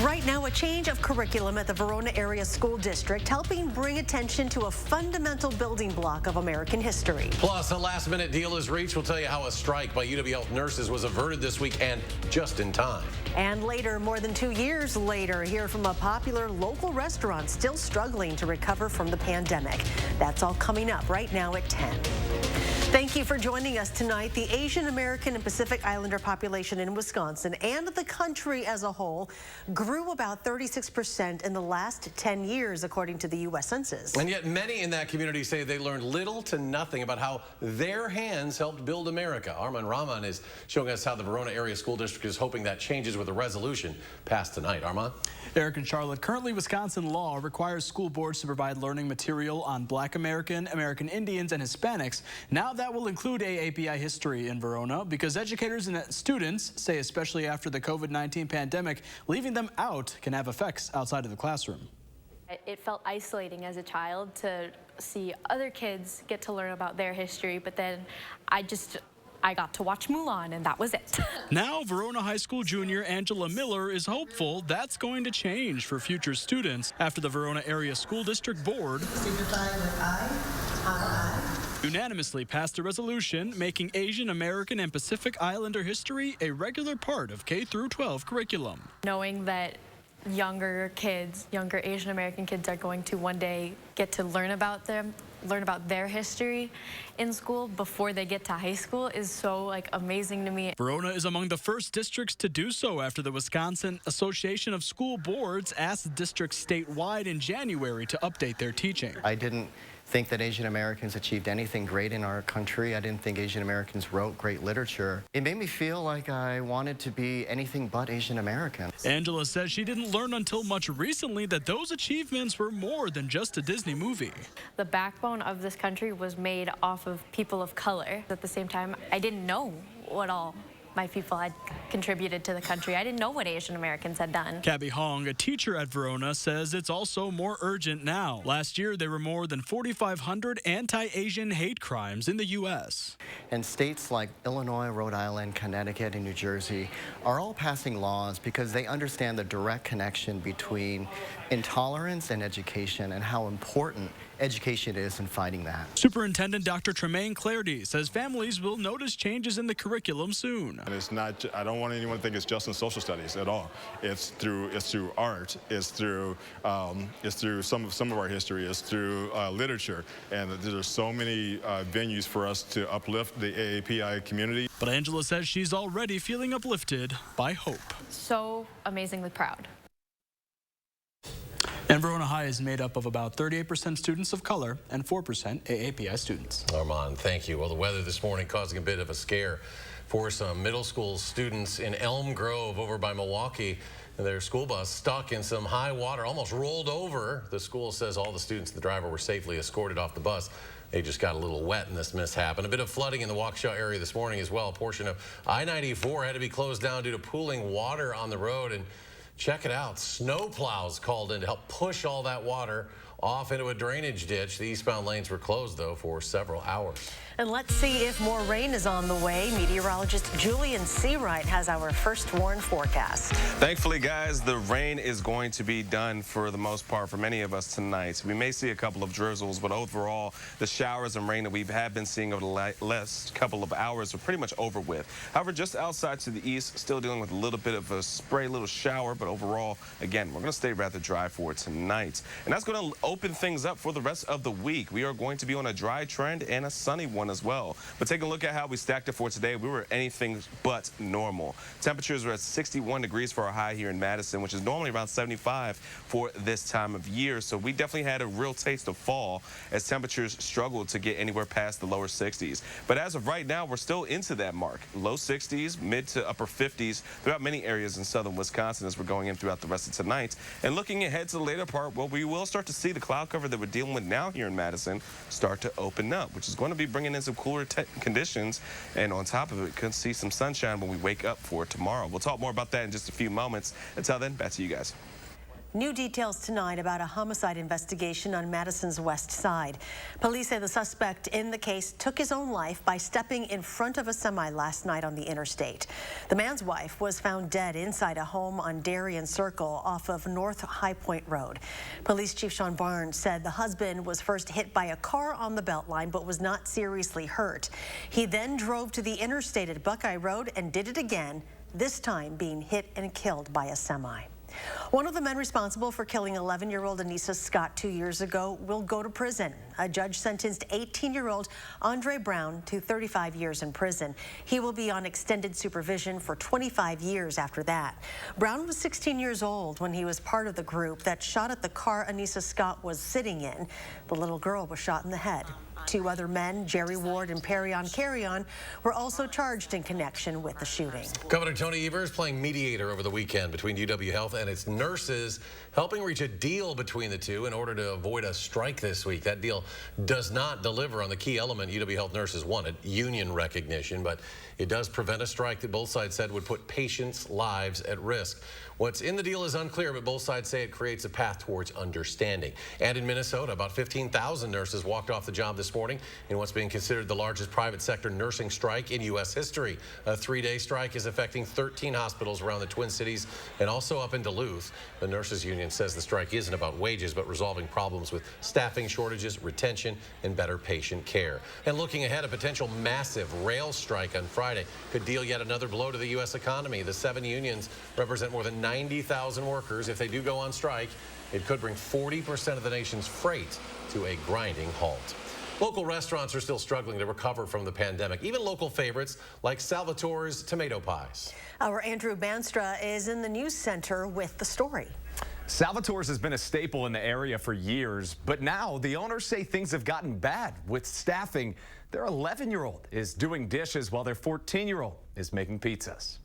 Right now, a change of curriculum at the Verona Area School District helping bring attention to a fundamental building block of American history. Plus, a last-minute deal is reached. We'll tell you how a strike by UW Health nurses was averted this week and just in time. And later, more than 2 years later, hear from a popular local restaurant still struggling to recover from the pandemic. That's all coming up right now at 10. Thank you for joining us tonight. The Asian American and Pacific Islander population in Wisconsin and the country as a whole grew about 36% in the last 10 years, according to the U.S. Census. And yet many in that community say they learned little to nothing about how their hands helped build America. Arman Rahman is showing us how the Verona Area School District is hoping that changes with a resolution passed tonight. Arman? Eric and Charlotte, currently Wisconsin law requires school boards to provide learning material on Black American, American Indians, and Hispanics. Now that will include AAPI history in Verona because educators and students say, especially after the COVID-19 pandemic, leaving them out can have effects outside of the classroom. It felt isolating as a child to see other kids get to learn about their history, but then I got to watch Mulan, and that was it. Now, Verona High School junior Angela Miller is hopeful that's going to change for future students after the Verona Area School District Board unanimously passed a resolution making Asian American and Pacific Islander history a regular part of K-12 curriculum. Knowing that younger kids, younger Asian American kids are going to one day get to learn about their history in school before they get to high school is so amazing to me. Verona is among the first districts to do so after the Wisconsin Association of School Boards asked districts statewide in January to update their teaching. I didn't think that Asian Americans achieved anything great in our country. I didn't think Asian Americans wrote great literature. It made me feel like I wanted to be anything but Asian American. Angela says she didn't learn until much recently that those achievements were more than just a Disney movie. The backbone of this country was made off of people of color. At the same time, I didn't know what all my people had contributed to the country. I didn't know what Asian Americans had done. Cabby Hong, a teacher at Verona, says it's also more urgent now. Last year, there were more than 4,500 anti-Asian hate crimes in the U.S. And states like Illinois, Rhode Island, Connecticut, and New Jersey are all passing laws because they understand the direct connection between intolerance and education and how important education is in fighting that. Superintendent Dr. Tremaine Clardy says families will notice changes in the curriculum soon. And it's not, I don't want anyone to think it's just in social studies at all. It's through art, it's through some of our history, it's through literature. And there's so many venues for us to uplift the AAPI community. But Angela says she's already feeling uplifted by hope. So amazingly proud. And Verona High is made up of about 38% students of color and 4% AAPI students. Armand, thank you. Well, the weather this morning causing a bit of a scare for some middle school students in Elm Grove over by Milwaukee. Their school bus stuck in some high water, almost rolled over. The school says all the students and the driver were safely escorted off the bus. They just got a little wet in this mishap. And a bit of flooding in the Waukesha area this morning as well. A portion of I-94 had to be closed down due to pooling water on the road. And check it out, snow plows called in to help push all that water off into a drainage ditch. The eastbound lanes were closed, though, for several hours. And let's see if more rain is on the way. Meteorologist Julian Seawright has our first warn forecast. Thankfully, guys, the rain is going to be done for the most part for many of us tonight. We may see a couple of drizzles, but overall, the showers and rain that we have been seeing over the last couple of hours are pretty much over with. However, just outside to the east, still dealing with a little bit of a spray, little shower, but overall, again, we're going to stay rather dry for tonight. And that's going to open things up for the rest of the week. We are going to be on a dry trend and a sunny one as well. But take a look at how we stacked it for today. We were anything but normal. Temperatures were at 61 degrees for our high here in Madison, which is normally around 75 for this time of year. So we definitely had a real taste of fall as temperatures struggled to get anywhere past the lower 60s. But as of right now, we're still into that mark. Low 60s, mid to upper 50s throughout many areas in southern Wisconsin as we're going in throughout the rest of tonight. And looking ahead to the later part, well, we will start to see the cloud cover that we're dealing with now here in Madison start to open up, which is going to be bringing in some cooler conditions, and on top of it, could see some sunshine when we wake up for tomorrow. We'll talk more about that in just a few moments. Until then, back to you guys. New details tonight about a homicide investigation on Madison's west side. Police say the suspect in the case took his own life by stepping in front of a semi last night on the interstate. The man's wife was found dead inside a home on Darien Circle off of North High Point Road. Police Chief Sean Barnes said the husband was first hit by a car on the Beltline but was not seriously hurt. He then drove to the interstate at Buckeye Road and did it again, this time being hit and killed by a semi. One of the men responsible for killing 11-year-old Anissa Scott 2 years ago will go to prison. A judge sentenced 18-year-old Andre Brown to 35 years in prison. He will be on extended supervision for 25 years after that. Brown was 16 years old when he was part of the group that shot at the car Anissa Scott was sitting in. The little girl was shot in the head. Two other men, Jerry Ward and Perrion Carrion, were also charged in connection with the shooting. Governor Tony Evers playing mediator over the weekend between UW Health and its nurses, helping reach a deal between the two in order to avoid a strike this week. That deal does not deliver on the key element UW Health nurses wanted, union recognition, but it does prevent a strike that both sides said would put patients' lives at risk. What's in the deal is unclear, but both sides say it creates a path towards understanding. And in Minnesota, about 15,000 nurses walked off the job this morning in what's being considered the largest private sector nursing strike in U.S. history. A 3-day strike is affecting 13 hospitals around the Twin Cities and also up in Duluth. The nurses union says the strike isn't about wages, but resolving problems with staffing shortages, retention, and better patient care. And looking ahead, a potential massive rail strike on Friday could deal yet another blow to the U.S. economy. The 7 unions represent more than 90,000 workers. If they do go on strike, it could bring 40% of the nation's freight to a grinding halt. Local restaurants are still struggling to recover from the pandemic, even local favorites like Salvatore's tomato pies. Our Andrew Banstra is in the news center with the story. Salvatore's has been a staple in the area for years, but now the owners say things have gotten bad with staffing. Their 11-year-old is doing dishes while their 14-year-old is making pizzas.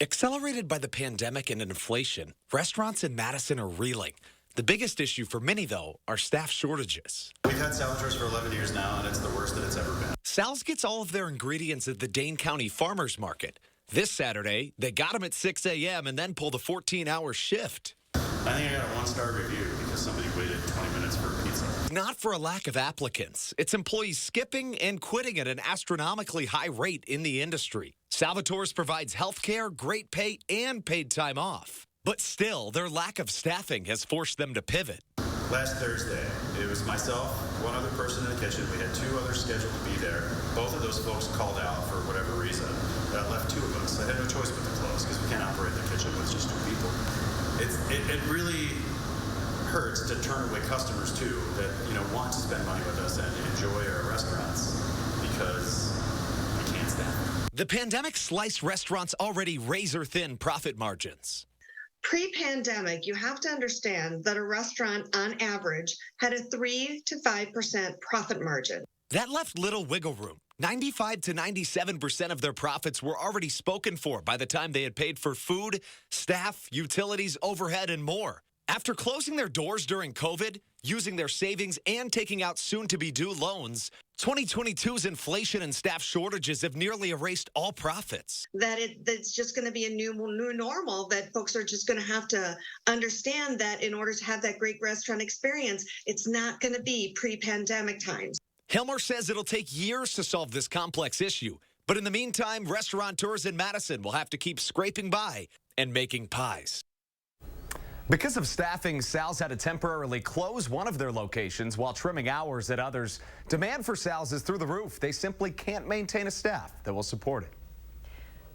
Accelerated by the pandemic and inflation, restaurants in Madison are reeling. The biggest issue for many, though, are staff shortages. We've had Salvatore's for 11 years now, and it's the worst that it's ever been. Sal's gets all of their ingredients at the Dane County Farmers Market. This Saturday, they got them at 6 a.m. and then pulled a 14-hour shift. I think I got a 1-star review because somebody waited 20 minutes for a pizza. Not for a lack of applicants. It's employees skipping and quitting at an astronomically high rate in the industry. Salvatore's provides health care, great pay, and paid time off. But still, their lack of staffing has forced them to pivot. Last Thursday, it was myself, one other person in the kitchen. We had 2 others scheduled to be there. Both of those folks called out for whatever reason. That left 2 of us. I had no choice but to close because we can't operate the kitchen with just 2 people. It really hurts to turn away customers too that want to spend money with us and enjoy our restaurants because we can't staff them. The pandemic sliced restaurants' already razor-thin profit margins. Pre-pandemic, you have to understand that a restaurant on average had a 3 to 5% profit margin. That left little wiggle room. 95 to 97% of their profits were already spoken for by the time they had paid for food, staff, utilities, overhead, and more. After closing their doors during COVID, using their savings, and taking out soon-to-be-due loans, 2022's inflation and staff shortages have nearly erased all profits. It's just going to be a new normal that folks are just going to have to understand that in order to have that great restaurant experience, it's not going to be pre-pandemic times. Hilmer says it'll take years to solve this complex issue, but in the meantime, restaurateurs in Madison will have to keep scraping by and making pies. Because of staffing, Sal's had to temporarily close one of their locations while trimming hours at others. Demand for Sal's is through the roof. They simply can't maintain a staff that will support it.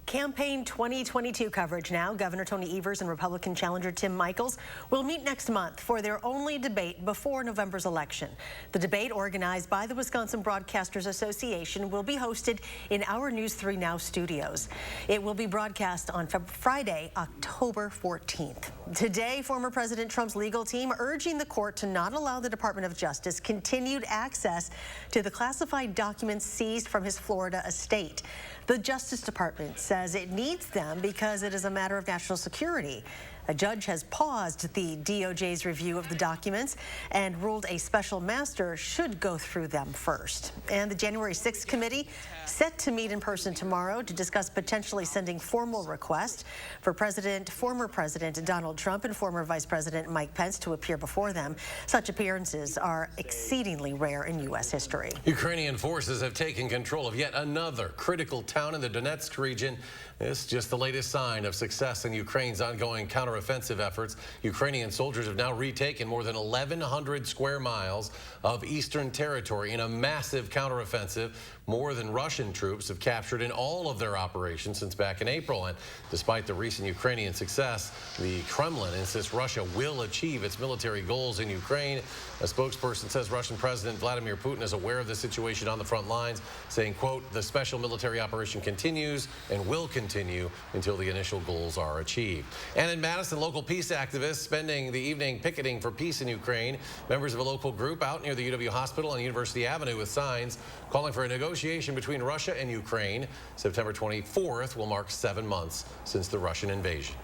Campaign 2022 coverage now. Governor Tony Evers and Republican challenger Tim Michels will meet next month for their only debate before November's election. The debate, organized by the Wisconsin Broadcasters Association, will be hosted in our News 3 Now studios. It will be broadcast on Friday, October 14th. Today, former President Trump's legal team urging the court to not allow the Department of Justice continued access to the classified documents seized from his Florida estate. The Justice Department says says it needs them because it is a matter of national security. A judge has paused the DOJ's review of the documents and ruled a special master should go through them first. And the January 6th committee set to meet in person tomorrow to discuss potentially sending formal requests for former President Donald Trump and former Vice President Mike Pence to appear before them. Such appearances are exceedingly rare in U.S. history. Ukrainian forces have taken control of yet another critical town in the Donetsk region. This is just the latest sign of success in Ukraine's ongoing counteroffensive efforts. Ukrainian soldiers have now retaken more than 1,100 square miles of eastern territory in a massive counteroffensive, more than Russian troops have captured in all of their operations since back in April. And despite the recent Ukrainian success, the Kremlin insists Russia will achieve its military goals in Ukraine. A spokesperson says Russian President Vladimir Putin is aware of the situation on the front lines, saying, quote, the special military operation continues and will continue until the initial goals are achieved. And in Madison, local peace activists spending the evening picketing for peace in Ukraine. Members of a local group out near the UW Hospital on University Avenue with signs calling for a negotiation between Russia and Ukraine. September 24th will mark 7 months since the Russian invasion.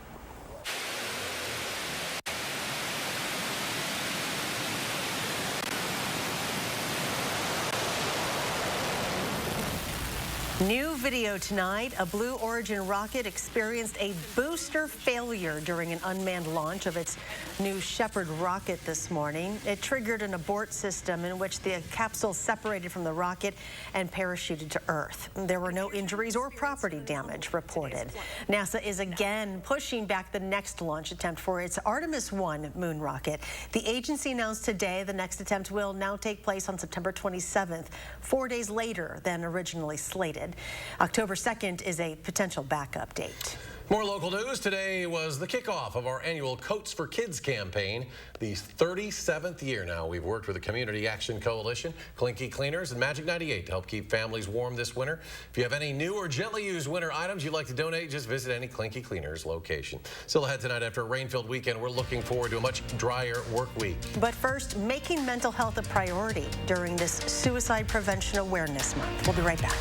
New video tonight. A Blue Origin rocket experienced a booster failure during an unmanned launch of its New Shepard rocket this morning. It triggered an abort system in which the capsule separated from the rocket and parachuted to Earth. There were no injuries or property damage reported. NASA is again pushing back the next launch attempt for its Artemis 1 moon rocket. The agency announced today the next attempt will now take place on September 27th, 4 days later than originally slated. October 2nd is a potential backup date. More local news. Today was the kickoff of our annual Coats for Kids campaign. The 37th year now we've worked with the Community Action Coalition, Clinky Cleaners, and Magic 98 to help keep families warm this winter. If you have any new or gently used winter items you'd like to donate, just visit any Clinky Cleaners location. Still ahead tonight, after a rain-filled weekend, we're looking forward to a much drier work week. But first, making mental health a priority during this Suicide Prevention Awareness Month. We'll be right back.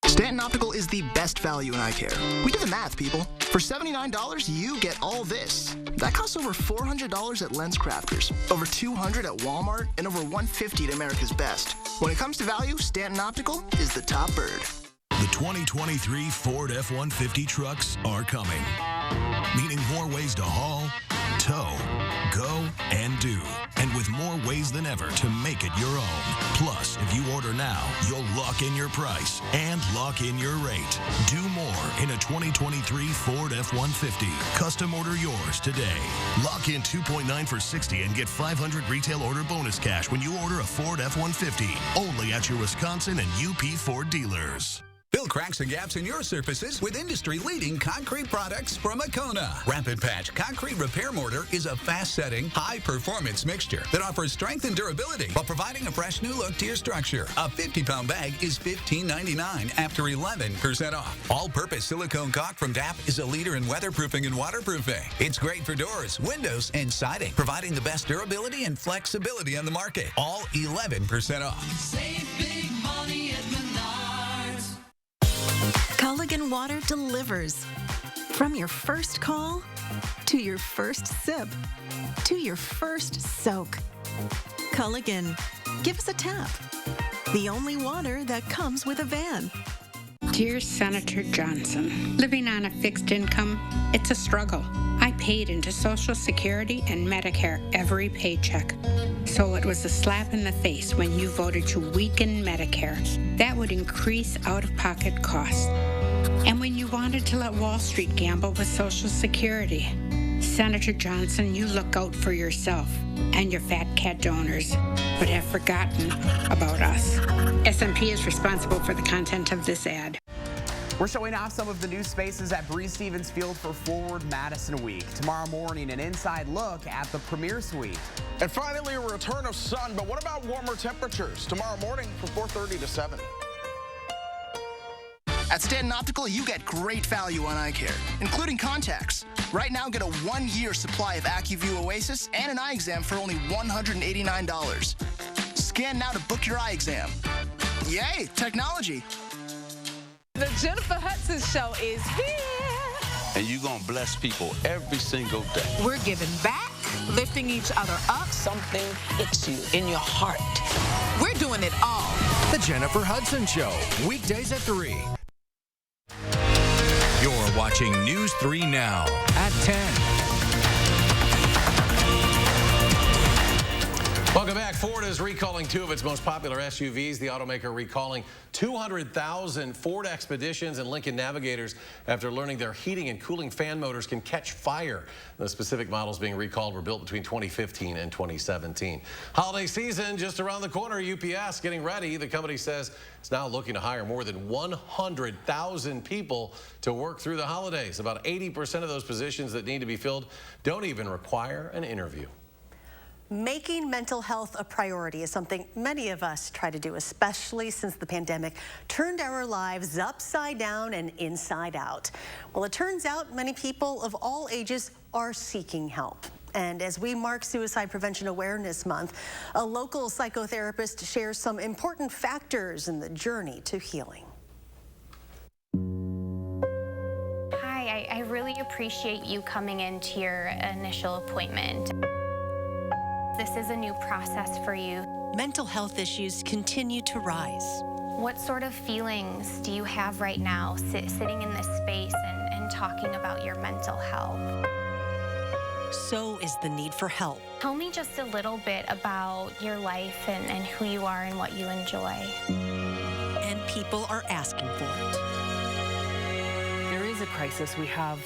Stanton Optical is the best value in eye care. We did the math, people. For $79, you get all this. That costs over $400 at Lens Crafters, over $200 at Walmart, and over $150 at America's Best. When it comes to value, Stanton Optical is the top bird. The 2023 Ford F-150 trucks are coming, meaning more ways to haul, tow, go, and do, and with more ways than ever to make it your own. Plus, if you order now, you'll lock in your price and lock in your rate. Do more in a 2023 Ford F-150. Custom order yours today. Lock in 2.9 for $60 and get $500 retail order bonus cash when you order a Ford F-150. Only at your Wisconsin and UP Ford dealers. Fill cracks and gaps in your surfaces with industry-leading concrete products from Akona. Rapid Patch Concrete Repair Mortar is a fast-setting, high-performance mixture that offers strength and durability while providing a fresh new look to your structure. A 50-pound bag is $15.99 after 11% off. All-purpose silicone caulk from DAP is a leader in weatherproofing and waterproofing. It's great for doors, windows, and siding, providing the best durability and flexibility on the market. All 11% off. Save big money at Menards. Culligan Water delivers. From your first call, to your first sip, to your first soak. Culligan, give us a tap. The only water that comes with a van. Dear Senator Johnson, living on a fixed income, it's a struggle. I paid into Social Security and Medicare every paycheck. So it was a slap in the face when you voted to weaken Medicare. That would increase out-of-pocket costs. And when you wanted to let Wall Street gamble with Social Security. Senator Johnson, you look out for yourself and your fat cat donors, but have forgotten about us. SMP is responsible for the content of this ad. We're showing off some of the new spaces at Breese-Stevens Field for Forward Madison Week. Tomorrow morning, an inside look at the Premier Suite. And finally, a return of sun, but what about warmer temperatures? Tomorrow morning from 4:30 to 7. At Stanton Optical, you get great value on eye care, including contacts. Right now, get a 1-year supply of AccuView Oasis and an eye exam for only $189. Scan now to book your eye exam. Yay, technology. The Jennifer Hudson Show is here. And you're going to bless people every single day. We're giving back, lifting each other up. Something hits you in your heart. We're doing it all. The Jennifer Hudson Show, weekdays at 3. You're watching News 3 Now at 10. Welcome back. Ford is recalling 2 of its most popular SUVs. The automaker recalling 200,000 Ford Expeditions and Lincoln Navigators after learning their heating and cooling fan motors can catch fire. The specific models being recalled were built between 2015 and 2017. Holiday season just around the corner. UPS getting ready. The company says it's now looking to hire more than 100,000 people to work through the holidays. About 80% of those positions that need to be filled don't even require an interview. Making mental health a priority is something many of us try to do, especially since the pandemic turned our lives upside down and inside out. Well, it turns out many people of all ages are seeking help. And as we mark Suicide Prevention Awareness Month, a local psychotherapist shares some important factors in the journey to healing. Hi, I really appreciate you coming into your initial appointment. This is a new process for you. Mental health issues continue to rise. What sort of feelings do you have right now sitting in this space and talking about your mental health? So is the need for help. Tell me just a little bit about your life and who you are and what you enjoy. And people are asking for it. There is a crisis. We have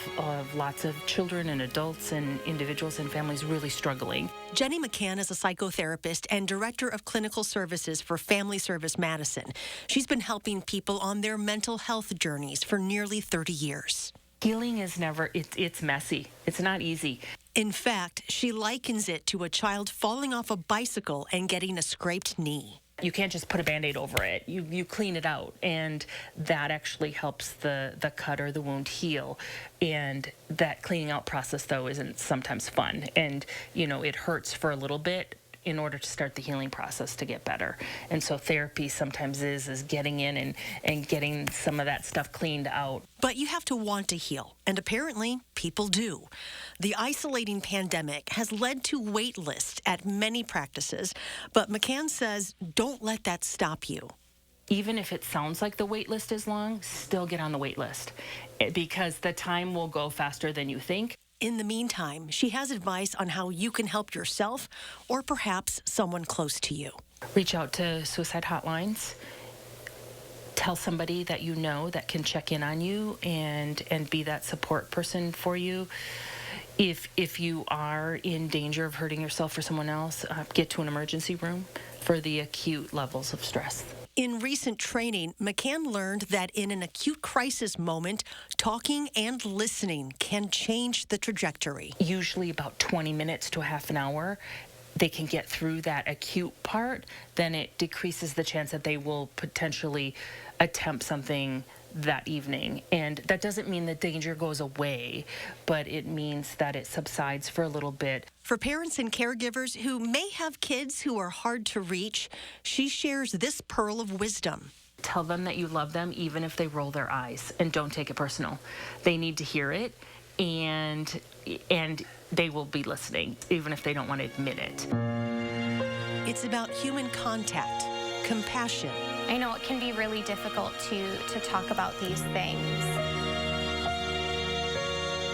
lots of children and adults and individuals and families really struggling. Jenny McCann is a psychotherapist and director of clinical services for Family Service Madison. She's been helping people on their mental health journeys for nearly 30 years. Healing is never, it's messy. It's not easy. In fact, she likens it to a child falling off a bicycle and getting a scraped knee. You can't just put a Band-Aid over it. You clean it out, and that actually helps the cut or the wound heal. And that cleaning out process, though, isn't sometimes fun. And, you know, it hurts for a little bit in order to start the healing process to get better. And so therapy sometimes is getting in and getting some of that stuff cleaned out. But you have to want to heal, and apparently people do. The isolating pandemic has led to wait lists at many practices, but McCann says don't let that stop you. Even if it sounds like the wait list is long, still get on the wait list because the time will go faster than you think. In the meantime, she has advice on how you can help yourself or perhaps someone close to you. Reach out to suicide hotlines. Tell somebody that you know that can check in on you and be that support person for you. If you are in danger of hurting yourself or someone else, get to an emergency room for the acute levels of stress. In recent training, McCann learned that in an acute crisis moment, talking and listening can change the trajectory. Usually about 20 minutes to a half an hour. They can get through that acute part, then it decreases the chance that they will potentially attempt something that evening. And that doesn't mean the danger goes away, but it means that it subsides for a little bit. For parents and caregivers who may have kids who are hard to reach, she shares this pearl of wisdom. Tell them that you love them even if they roll their eyes, and don't take it personal. They need to hear it, and they will be listening even if they don't want to admit it. It's about human contact, compassion. I know it can be really difficult to talk about these things.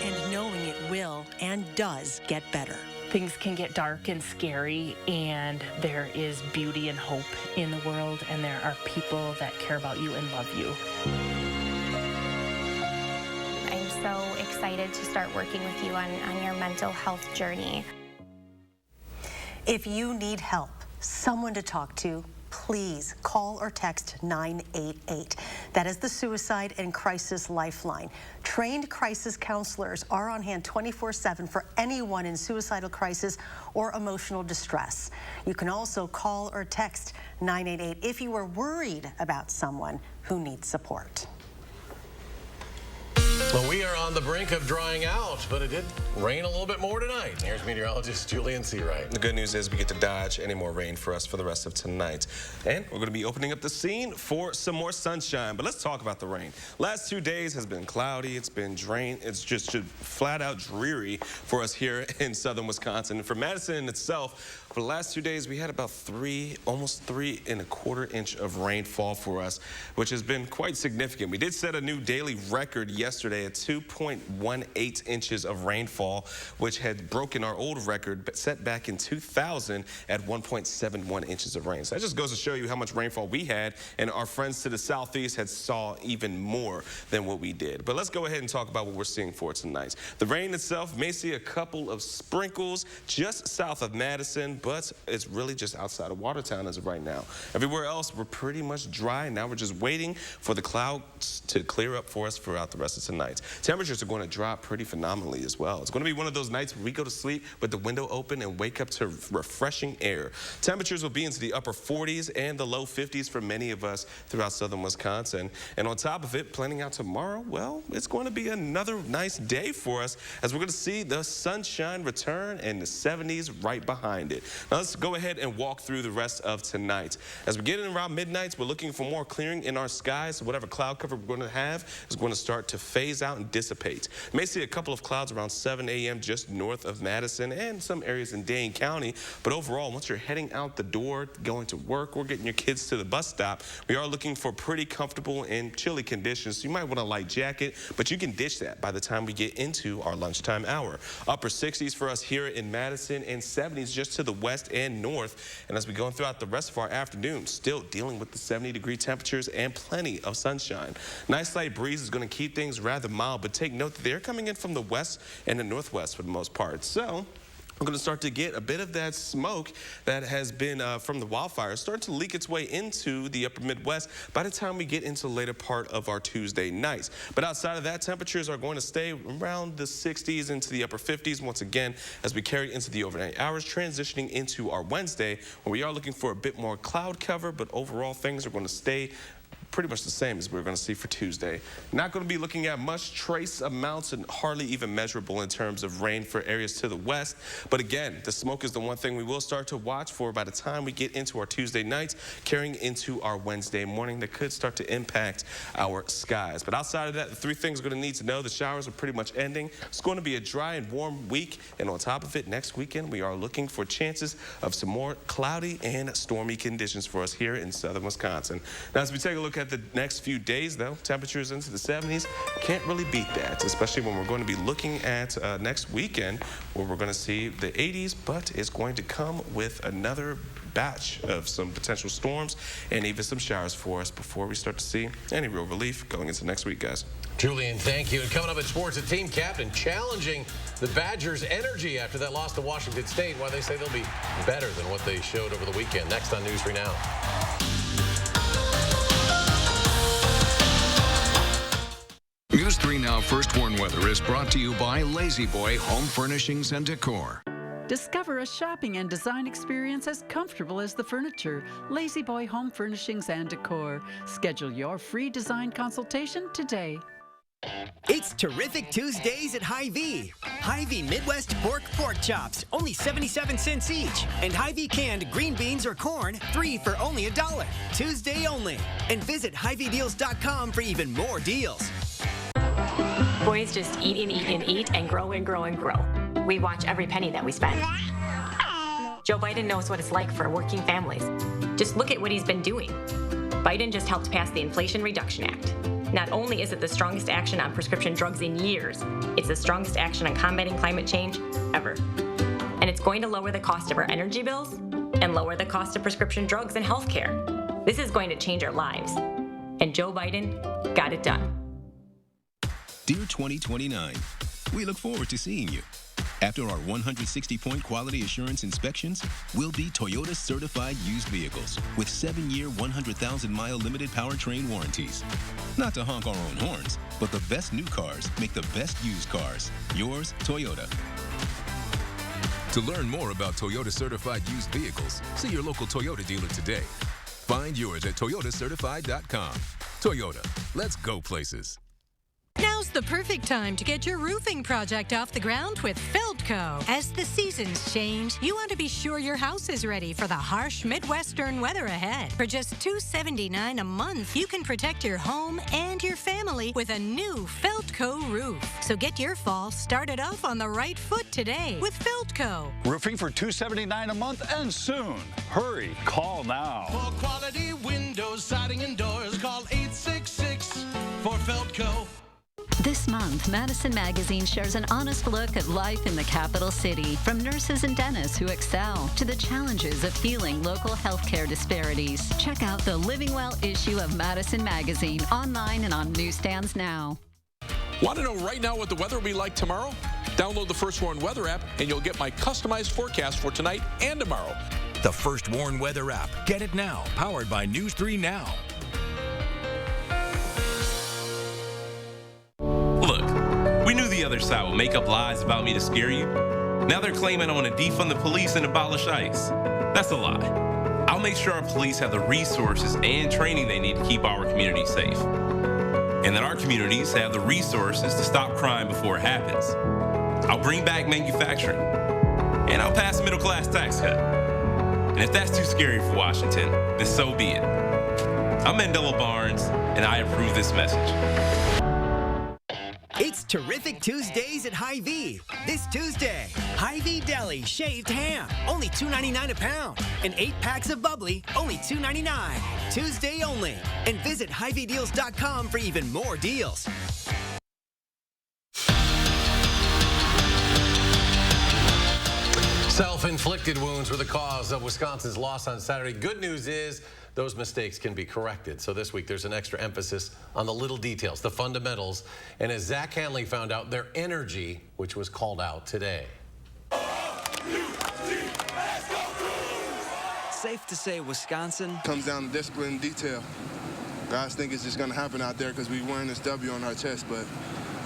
And knowing it will and does get better. Things can get dark and scary, and there is beauty and hope in the world, and there are people that care about you and love you. I'm so excited to start working with you on your mental health journey. If you need help, someone to talk to, please call or text 988. That is the Suicide and Crisis Lifeline. Trained crisis counselors are on hand 24/7 for anyone in suicidal crisis or emotional distress. You can also call or text 988 if you are worried about someone who needs support. Well, we are on the brink of drying out, but it did rain a little bit more tonight. Here's meteorologist Julian Seawright. The good news is we get to dodge any more rain for us for the rest of tonight. And we're going to be opening up the scene for some more sunshine. But let's talk about the rain. Last 2 days has been cloudy. It's been it's just flat out dreary for us here in southern Wisconsin. And for Madison in itself, for the last 2 days, we had about almost 3¼ inch of rainfall for us, which has been quite significant. We did set a new daily record yesterday at 2.18 inches of rainfall, which had broken our old record set back in 2000 at 1.71 inches of rain. So that just goes to show you how much rainfall we had, and our friends to the southeast had saw even more than what we did. But let's go ahead and talk about what we're seeing for tonight. The rain itself may see a couple of sprinkles just south of Madison, but it's really just outside of Watertown as of right now. Everywhere else, we're pretty much dry. Now we're just waiting for the clouds to clear up for us throughout the rest of tonight. Temperatures are going to drop pretty phenomenally as well. It's going to be one of those nights where we go to sleep with the window open and wake up to refreshing air. Temperatures will be into the upper 40s and the low 50s for many of us throughout southern Wisconsin. And on top of it, planning out tomorrow, well, it's going to be another nice day for us as we're going to see the sunshine return and the 70s right behind it. Now let's go ahead and walk through the rest of tonight. As we get in around midnight, we're looking for more clearing in our skies. So whatever cloud cover we're going to have is going to start to phase out and dissipate. You may see a couple of clouds around 7 a.m. just north of Madison and some areas in Dane County. But overall, once you're heading out the door, going to work, or getting your kids to the bus stop, we are looking for pretty comfortable and chilly conditions. So you might want a light jacket, but you can ditch that by the time we get into our lunchtime hour. Upper 60s for us here in Madison and 70s just to the west and north. And as we go throughout the rest of our afternoon, still dealing with the 70-degree temperatures and plenty of sunshine. Nice light breeze is going to keep things rather mild, but take note that they're coming in from the west and the northwest for the most part. So we're going to start to get a bit of that smoke that has been from the wildfires start to leak its way into the upper Midwest by the time we get into the later part of our Tuesday nights. But outside of that, temperatures are going to stay around the 60s into the upper 50s once again as we carry into the overnight hours, transitioning into our Wednesday, where we are looking for a bit more cloud cover, but overall things are going to stay pretty much the same as we're going to see for Tuesday. Not going to be looking at much trace amounts and hardly even measurable in terms of rain for areas to the west. But again, the smoke is the one thing we will start to watch for by the time we get into our Tuesday nights, carrying into our Wednesday morning that could start to impact our skies. But outside of that, the three things we're going to need to know: the showers are pretty much ending. It's going to be a dry and warm week. And on top of it, next weekend, we are looking for chances of some more cloudy and stormy conditions for us here in southern Wisconsin. Now, as we take a look at the next few days, though, temperatures into the 70s, can't really beat that, especially when we're going to be looking at next weekend, where we're going to see the 80s, but it's going to come with another batch of some potential storms and even some showers for us before we start to see any real relief going into next week, guys. Julian, thank you. And coming up at sports, a team captain challenging the Badgers' energy after that loss to Washington State, why they say they'll be better than what they showed over the weekend. Next on News 3 Now. News 3 Now First Warn Weather is brought to you by Lazy Boy Home Furnishings and Decor. Discover a shopping and design experience as comfortable as the furniture. Lazy Boy Home Furnishings and Decor. Schedule your free design consultation today. It's Terrific Tuesdays at Hy-Vee. Hy-Vee Midwest Pork Chops, only 77 cents each. And Hy-Vee canned green beans or corn, 3 for only $1. Tuesday only. And visit HyVeeDeals.com for even more deals. Boys just eat and eat and eat and grow and grow and grow. We watch every penny that we spend. Joe Biden knows what it's like for working families. Just look at what he's been doing. Biden just helped pass the Inflation Reduction Act. Not only is it the strongest action on prescription drugs in years, it's the strongest action on combating climate change ever. And it's going to lower the cost of our energy bills and lower the cost of prescription drugs and health care. This is going to change our lives. And Joe Biden got it done. Dear 2029, we look forward to seeing you. After our 160-point quality assurance inspections, we'll be Toyota certified used vehicles with 7-year, 100,000-mile limited powertrain warranties. Not to honk our own horns, but the best new cars make the best used cars. Yours, Toyota. To learn more about Toyota certified used vehicles, see your local Toyota dealer today. Find yours at toyotacertified.com. Toyota, let's go places. Now Now's the perfect time to get your roofing project off the ground with Feldco. As the seasons change, you want to be sure your house is ready for the harsh Midwestern weather ahead. For just $279 a month, you can protect your home and your family with a new Feldco roof. So get your fall started off on the right foot today with Feldco. Roofing for $279 a month and soon. Hurry, call now. For quality windows, siding, and doors, call 866 for Feldco. This month, Madison Magazine shares an honest look at life in the capital city, from nurses and dentists who excel to the challenges of healing local healthcare disparities. Check out the Living Well issue of Madison Magazine online and on newsstands now. Want to know right now what the weather will be like tomorrow? Download the First Warn Weather app and you'll get my customized forecast for tonight and tomorrow. The First Warn Weather app. Get it now. Powered by News 3 Now. Look, we knew the other side would make up lies about me to scare you. Now they're claiming I want to defund the police and abolish ICE. That's a lie. I'll make sure our police have the resources and training they need to keep our community safe. And that our communities have the resources to stop crime before it happens. I'll bring back manufacturing. And I'll pass a middle-class tax cut. And if that's too scary for Washington, then so be it. I'm Mandela Barnes, and I approve this message. It's Terrific Tuesdays at Hy-Vee. This Tuesday, Hy-Vee Deli shaved ham, only $2.99 a pound. And 8 packs of bubbly, only $2.99. Tuesday only. And visit HyVeeDeals.com for even more deals. Self-inflicted wounds were the cause of Wisconsin's loss on Saturday. Good news is those mistakes can be corrected. So this week there's an extra emphasis on the little details, the fundamentals. And as Zach Hanley found out, their energy, which was called out today. Safe to say Wisconsin comes down to discipline and detail. Guys think it's just going to happen out there because we're wearing this W on our chest, but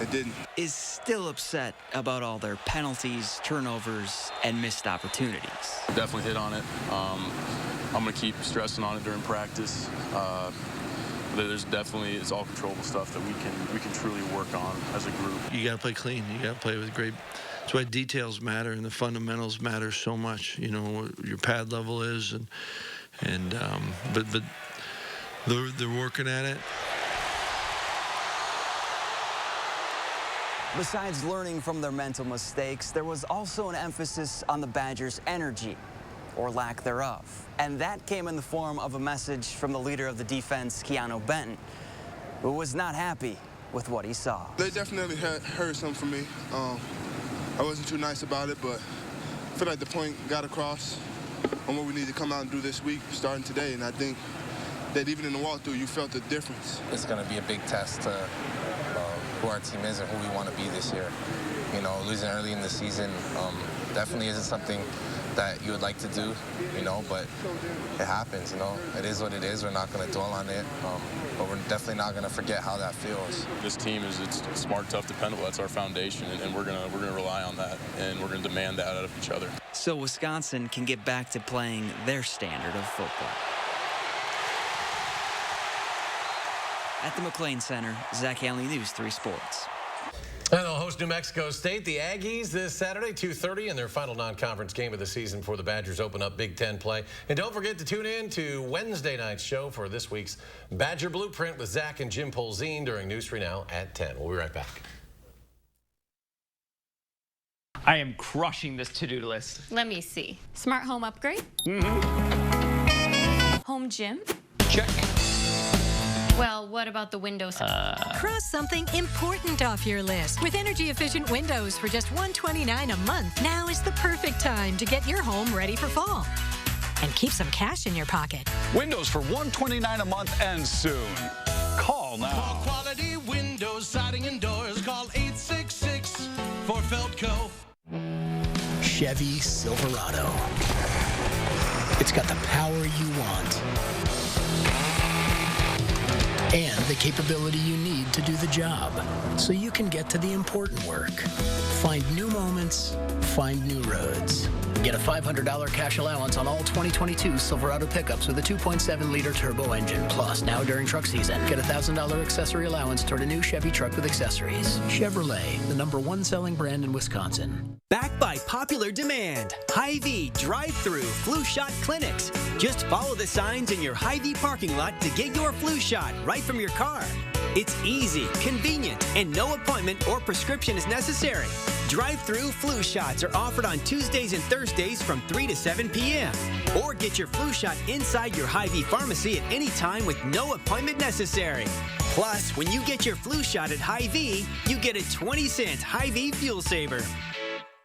it didn't. Is still upset about all their penalties, turnovers, and missed opportunities. Definitely hit on it. I'm going to keep stressing on it during practice. There's definitely, it's all controllable stuff that we can truly work on as a group. You got to play clean. You got to play with great. That's why details matter and the fundamentals matter so much. You know what your pad level is, but they're working at it. Besides learning from their mental mistakes, there was also an emphasis on the Badgers' energy, or lack thereof. And that came in the form of a message from the leader of the defense, Keanu Benton, who was not happy with what he saw. They definitely heard something from me. I wasn't too nice about it, but I feel like the point got across on what we need to come out and do this week, starting today. And I think that even in the walkthrough, you felt the difference. It's going to be a big test to who our team is and who we want to be this year. You know, losing early in the season definitely isn't something that you would like to do, you know, but it happens, you know. It is what it is. We're not going to dwell on it, but we're definitely not going to forget how that feels. This team it's smart, tough, dependable. That's our foundation, and we're gonna rely on that, and we're gonna demand that out of each other. So Wisconsin can get back to playing their standard of football. At the McLean Center, Zach Hanley, News 3 Sports. And they'll host New Mexico State, the Aggies, this Saturday, 2:30, in their final non-conference game of the season before the Badgers open up Big Ten play. And don't forget to tune in to Wednesday night's show for this week's Badger Blueprint with Zach and Jim Polzine during News 3 Now at 10. We'll be right back. I am crushing this to-do list. Let me see. Smart home upgrade? Home gym? Check. Well, what about the windows? Cross something important off your list. With energy-efficient windows for just $129 a month, now is the perfect time to get your home ready for fall. And keep some cash in your pocket. Windows for $129 a month and soon. Call now. For quality windows, siding, and doors, call 866 for Feldco. Chevy Silverado. It's got the power you want. and the capability you need to do the job so you can get to the important work. Find new moments, find new roads. Get a $500 cash allowance on all 2022 Silverado pickups with a 2.7-liter turbo engine. Plus, now during truck season, get a $1,000 accessory allowance toward a new Chevy truck with accessories. Chevrolet, the #1 selling brand in Wisconsin. Backed by popular demand, Hy-Vee drive-through flu shot clinics. Just follow the signs in your Hy-Vee parking lot to get your flu shot right from your car. It's easy, convenient, and no appointment or prescription is necessary. Drive-through flu shots are offered on Tuesdays and Thursdays from 3 to 7 p.m. Or get your flu shot inside your Hy-Vee pharmacy at any time with no appointment necessary. Plus, when you get your flu shot at Hy-Vee, you get a 20-cent Hy-Vee fuel saver.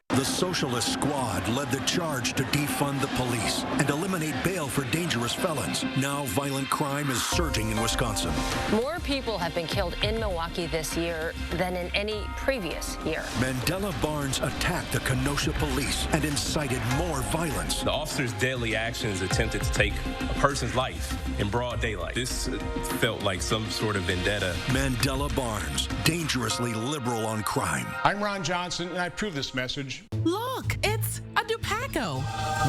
The Socialist Squad led the charge to defund the police and eliminate bail for dangerous felons. Now violent crime is surging in Wisconsin. More people have been killed in Milwaukee this year than in any previous year. Mandela Barnes attacked the Kenosha police and incited more violence. The officer's deadly actions attempted to take a person's life in broad daylight. This felt like some sort of vendetta. Mandela Barnes, dangerously liberal on crime. I'm Ron Johnson, and I approve this message. Look, it's a Dupaco.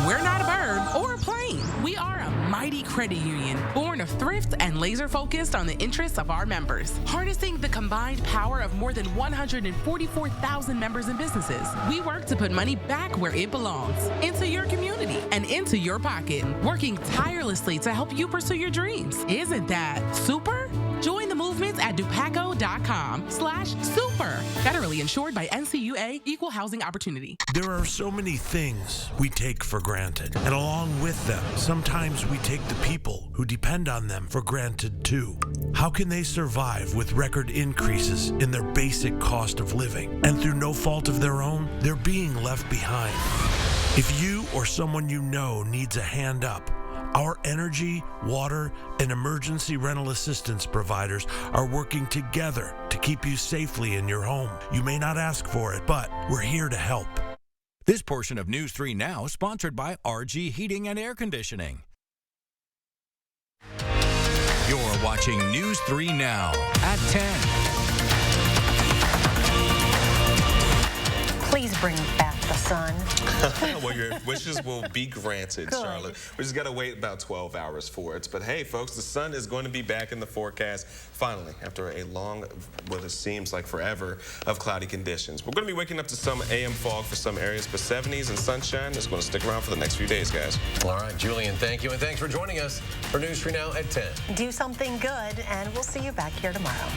We're not a bird or a plane. We are a mighty credit union, born of thrift and laser focused on the interests of our members. Harnessing the combined power of more than 144,000 members and businesses, we work to put money back where it belongs, into your community and into your pocket, working tirelessly to help you pursue your dreams. Isn't that super? Join the movement at dupaco.com/super. Federally insured by NCUA, Equal Housing Opportunity. There are so many things we take for granted, and along with them, sometimes we take the people who depend on them for granted too. How can they survive with record increases in their basic cost of living? And through no fault of their own, they're being left behind. If you or someone you know needs a hand up, our energy, water, and emergency rental assistance providers are working together to keep you safely in your home. You may not ask for it, but we're here to help. This portion of News 3 Now sponsored by RG Heating and Air Conditioning. You're watching News 3 Now at 10. Please bring back the sun. Well, your wishes will be granted, Charlotte. We just got to wait about 12 hours for it. But hey, folks, the sun is going to be back in the forecast finally after a long, what it seems like forever, of cloudy conditions. We're going to be waking up to some AM fog for some areas, but 70s and sunshine is going to stick around for the next few days, guys. All right, Julian, thank you. And thanks for joining us for News 3 Now at 10. Do something good, and we'll see you back here tomorrow.